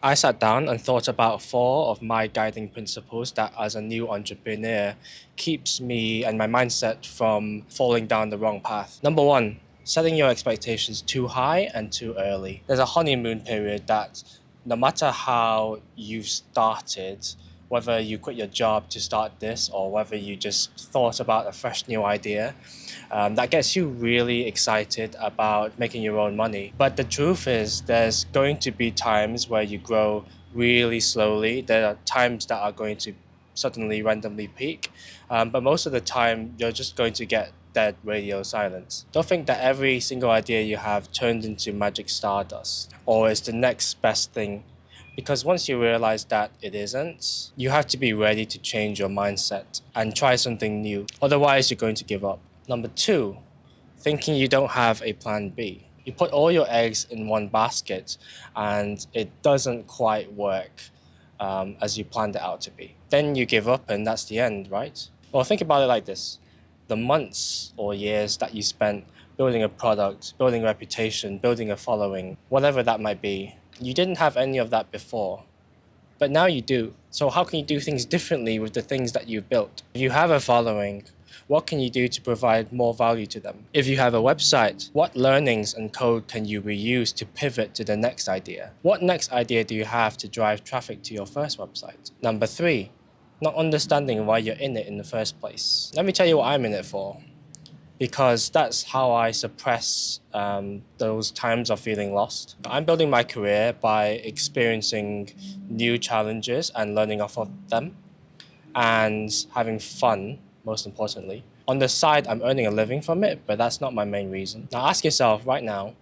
I sat down and thought about four of my guiding principles that, as a new entrepreneur, keeps me and my mindset from falling down the wrong path. Number one, setting your expectations too high and too early. There's a honeymoon period that no matter how you've started, whether you quit your job to start this or whether you just thought about a fresh new idea, that gets you really excited about making your own money. But the truth is, there's going to be times where you grow really slowly. There are times that are going to suddenly randomly peak, but most of the time, you're just going to get dead radio silence. Don't think that every single idea you have turned into magic stardust or is the next best thing, because once you realize that it isn't, you have to be ready to change your mindset and try something new. Otherwise, you're going to give up. Number two, thinking you don't have a plan B. You put all your eggs in one basket and it doesn't quite work as you planned it out to be. Then you give up and that's the end, right? Well, think about it like this. The months or years that you spent building a product, building a reputation, building a following, whatever that might be, you didn't have any of that before. But now you do. So how can you do things differently with the things that you've built? If you have a following, what can you do to provide more value to them? If you have a website, what learnings and code can you reuse to pivot to the next idea? What next idea do you have to drive traffic to your first website? Number three, not understanding why you're in it in the first place. Let me tell you what I'm in it for, because that's how I suppress those times of feeling lost. I'm building my career by experiencing new challenges and learning off of them and having fun, most importantly. On the side, I'm earning a living from it, but that's not my main reason. Now ask yourself right now,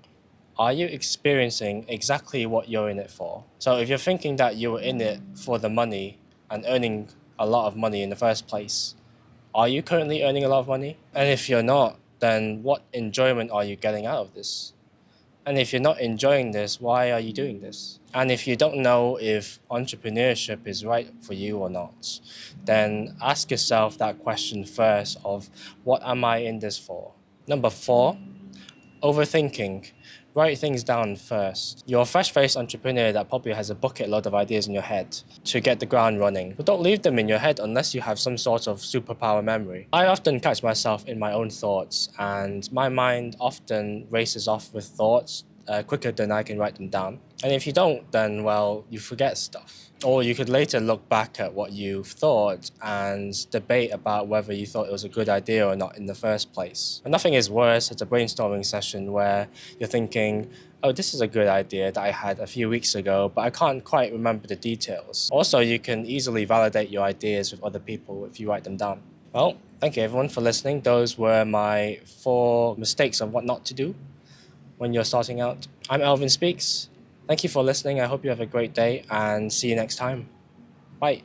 are you experiencing exactly what you're in it for? So if you're thinking that you were in it for the money and earning a lot of money in the first place, are you currently earning a lot of money? And if you're not, then what enjoyment are you getting out of this? And if you're not enjoying this, why are you doing this? And if you don't know if entrepreneurship is right for you or not, then ask yourself that question first of, what am I in this for? Number four, overthinking. Write things down first. You're a fresh-faced entrepreneur that probably has a bucket load of ideas in your head to get the ground running. But don't leave them in your head unless you have some sort of superpower memory. I often catch myself in my own thoughts, and my mind often races off with thoughts quicker than I can write them down. And if you don't, then, well, you forget stuff. Or you could later look back at what you thought and debate about whether you thought it was a good idea or not in the first place. And nothing is worse at a brainstorming session where you're thinking, oh, this is a good idea that I had a few weeks ago, but I can't quite remember the details. Also, you can easily validate your ideas with other people if you write them down. Well, thank you everyone for listening. Those were my 4 mistakes of what not to do when you're starting out. I'm Elvin Speaks. Thank you for listening. I hope you have a great day and see you next time. Bye.